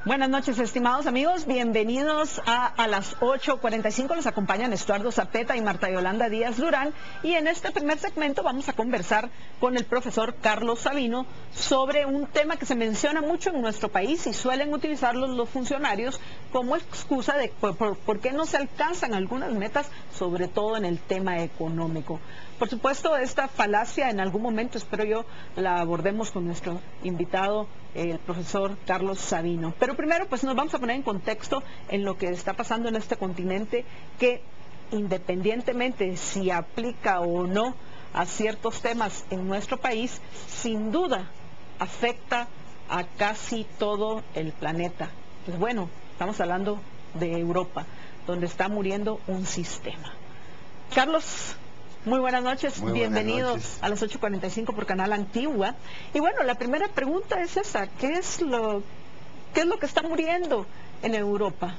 Buenas noches, estimados amigos. Bienvenidos a las 8:45. Los acompañan Estuardo Zapeta y Marta Yolanda Díaz Durán. Y en este primer segmento vamos a conversar con el profesor Carlos Sabino sobre un tema que se menciona mucho en nuestro país y suelen utilizarlo los funcionarios como excusa de por qué no se alcanzan algunas metas, sobre todo en el tema económico. Por supuesto, esta falacia en algún momento, espero yo, la abordemos con nuestro invitado, el profesor Carlos Sabino. Pero primero, pues nos vamos a poner en contexto en lo que está pasando en este continente, que independientemente si aplica o no a ciertos temas en nuestro país, sin duda afecta a casi todo el planeta. Pues bueno, estamos hablando de Europa, donde está muriendo un sistema. Carlos, muy buenas noches, bienvenido a las 8:45 por Canal Antigua. Y bueno, la primera pregunta es esa: ¿qué es lo que está muriendo en Europa?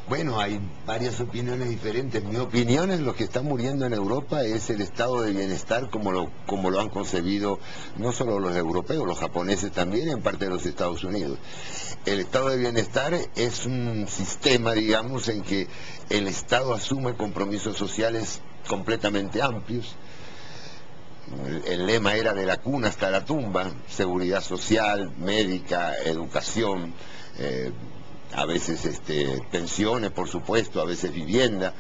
Bueno, hay varias opiniones diferentes. Mi opinión es lo que está muriendo en Europa es el estado de bienestar como lo han concebido no solo los europeos, los japoneses también, y en parte de los Estados Unidos. El estado de bienestar es un sistema, digamos, en que el Estado asume compromisos sociales completamente amplios. El lema era de la cuna hasta la tumba: seguridad social, médica, educación, a veces pensiones, por supuesto, a veces vivienda.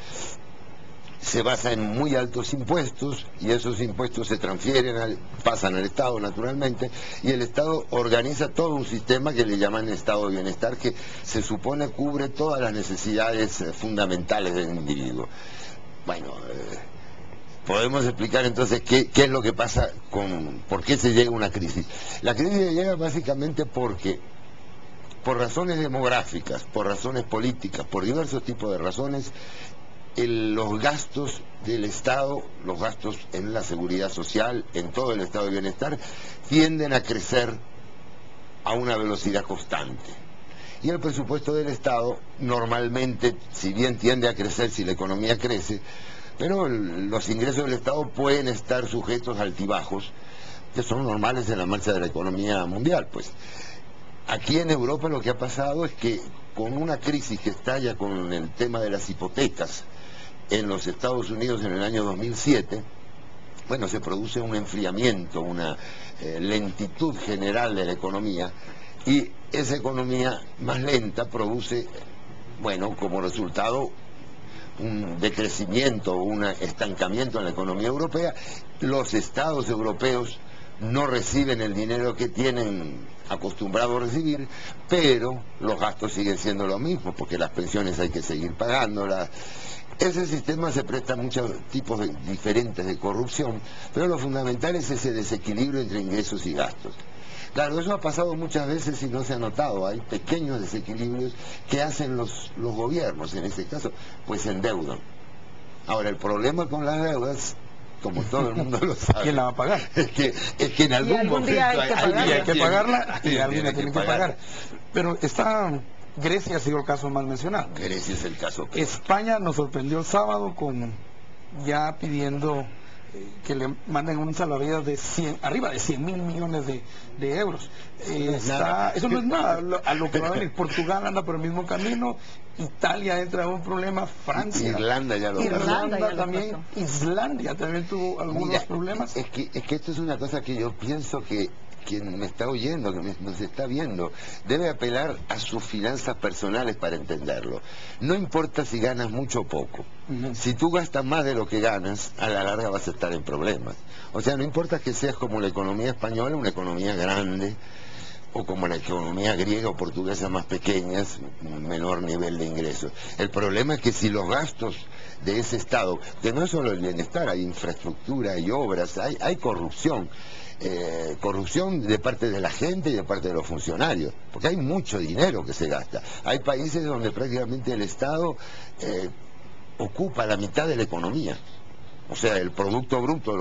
Se basa en muy altos impuestos y esos impuestos se transfieren, pasan al Estado naturalmente, y el Estado organiza todo un sistema que le llaman estado de bienestar, que se supone cubre todas las necesidades fundamentales del individuo. Bueno, podemos explicar entonces qué es lo que pasa por qué se llega a una crisis. La crisis llega básicamente porque, por razones demográficas, por razones políticas, por diversos tipos de razones, los gastos del Estado, los gastos en la seguridad social, en todo el estado de bienestar, tienden a crecer a una velocidad constante. Y el presupuesto del Estado normalmente, si bien tiende a crecer si la economía crece, pero los ingresos del Estado pueden estar sujetos a altibajos que son normales en la marcha de la economía mundial. Pues aquí en Europa lo que ha pasado es que, con una crisis que estalla con el tema de las hipotecas en los Estados Unidos en el año 2007, bueno, se produce un enfriamiento, una lentitud general de la economía, y esa economía más lenta produce, bueno, como resultado un decrecimiento, un estancamiento en la economía europea. Los estados europeos no reciben el dinero que tienen acostumbrado a recibir, pero los gastos siguen siendo lo mismo, porque las pensiones hay que seguir pagándolas. Ese sistema se presta a muchos tipos diferentes de corrupción, pero lo fundamental es ese desequilibrio entre ingresos y gastos. Claro, eso ha pasado muchas veces y no se ha notado. Hay pequeños desequilibrios que hacen los gobiernos, en este caso, pues se endeudan. Ahora, el problema con las deudas, como todo el mundo lo sabe, ¿quién la va a pagar? Es que en algún momento día hay que pagarla y alguien la tiene que pagar. Pero Grecia ha sido el caso más mencionado. Grecia es el caso peor. España nos sorprendió el sábado con ya pidiendo que le manden un salvavidas de arriba de 100.000 millones de euros. Eso no es nada. A lo que va a venir, Portugal anda por el mismo camino, Italia entra en un problema, Francia, Irlanda ya lo también, Islandia también tuvo algunos problemas. Es que esto es una cosa que yo pienso que quien me está oyendo, que nos está viendo, debe apelar a sus finanzas personales para entenderlo. No importa si ganas mucho o poco. Si tú gastas más de lo que ganas, a la larga vas a estar en problemas. O sea, no importa que seas como la economía española, una economía grande, o como la economía griega o portuguesa, más pequeñas, menor nivel de ingresos. El problema es que si los gastos de ese Estado, que no es solo el bienestar, hay infraestructura, hay obras, hay corrupción, corrupción de parte de la gente y de parte de los funcionarios, porque hay mucho dinero que se gasta. Hay países donde prácticamente el Estado ocupa la mitad de la economía. O sea, el producto bruto,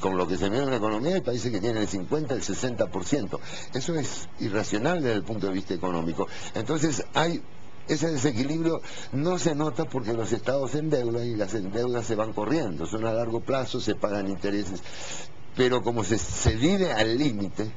con lo que se mide una economía, hay países que tienen el 50, el 60%. Eso es irracional desde el punto de vista económico. Entonces, ese desequilibrio no se nota porque los estados se endeudan y las deudas se van corriendo. Son a largo plazo, se pagan intereses. Pero como se vive al límite,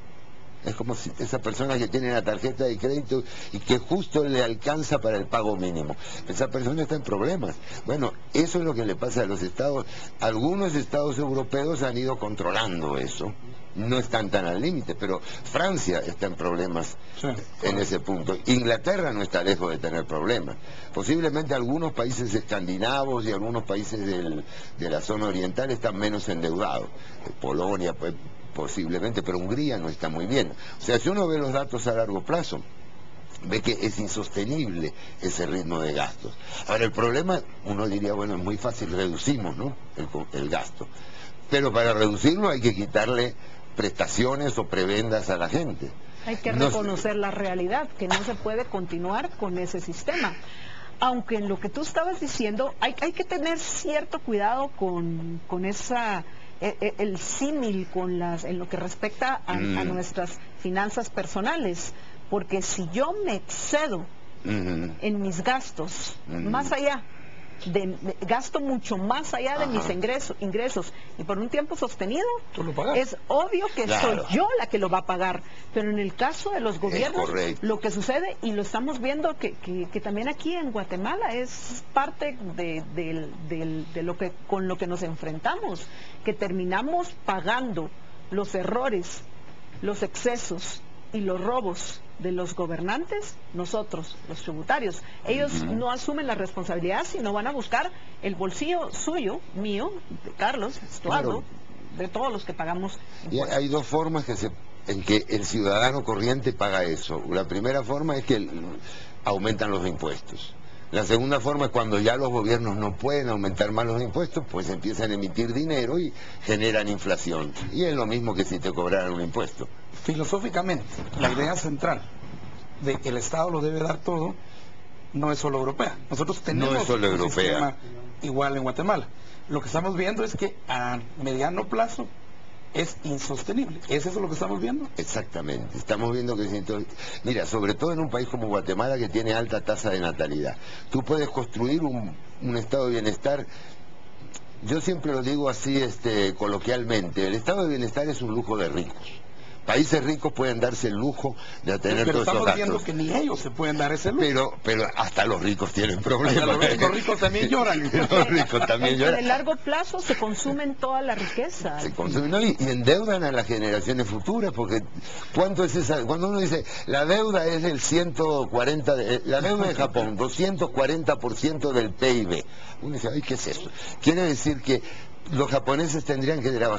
Es como si esa persona que tiene la tarjeta de crédito y que justo le alcanza para el pago mínimo. Esa persona está en problemas. Bueno, eso es lo que le pasa a los estados. Algunos estados europeos han ido controlando eso. No están tan al límite, pero Francia está en problemas en ese punto. Inglaterra no está lejos de tener problemas. Posiblemente algunos países escandinavos y algunos países de la zona oriental están menos endeudados. Polonia, pues, posiblemente, pero Hungría no está muy bien. O sea, si uno ve los datos a largo plazo, ve que es insostenible ese ritmo de gastos. Ahora, el problema, uno diría, bueno, es muy fácil, reducimos, ¿no?, el gasto. Pero para reducirlo hay que quitarle prestaciones o prebendas a la gente. Hay que reconocer la realidad, que no se puede continuar con ese sistema. Aunque en lo que tú estabas diciendo, hay que tener cierto cuidado con esa... el símil con en lo que respecta a nuestras finanzas personales, porque si yo me excedo en mis gastos, más allá gasto mucho más allá de mis ingresos y por un tiempo sostenido, es obvio que soy yo la que lo va a pagar. Pero en el caso de los gobiernos, lo que sucede, y lo estamos viendo que también aquí en Guatemala es parte de lo que con lo que nos enfrentamos, que terminamos pagando los errores, los excesos y los robos de los gobernantes, nosotros, los tributarios. Ellos no asumen la responsabilidad, sino van a buscar el bolsillo suyo, mío, de Carlos, Estuardo, de todos los que pagamos impuestos. Y hay dos formas en que el ciudadano corriente paga eso. La primera forma es que aumentan los impuestos. La segunda forma es cuando ya los gobiernos no pueden aumentar más los impuestos, pues empiezan a emitir dinero y generan inflación. Y es lo mismo que si te cobraran un impuesto. Filosóficamente, la idea central de que el Estado lo debe dar todo no es solo europea. Nosotros tenemos un sistema igual en Guatemala. Lo que estamos viendo es que a mediano plazo es insostenible. ¿Es eso lo que estamos viendo? Exactamente. Estamos viendo que... Mira, sobre todo en un país como Guatemala, que tiene alta tasa de natalidad. Tú puedes construir un estado de bienestar. Yo siempre lo digo así coloquialmente. El estado de bienestar es un lujo de ricos. Países ricos pueden darse el lujo de tener todos esos gastos. Pero estamos viendo que ni ellos se pueden dar ese lujo. Pero hasta los ricos tienen problemas. Los ricos también lloran. Los ricos también lloran. En el largo plazo se consumen toda la riqueza. Se consumen, ¿no? Y endeudan a las generaciones futuras, porque ¿cuánto es esa? Cuando uno dice, la deuda es del 140, la deuda de Japón, 240% del PIB. Uno dice, ay, ¿qué es eso? Quiere decir que los japoneses tendrían que trabajar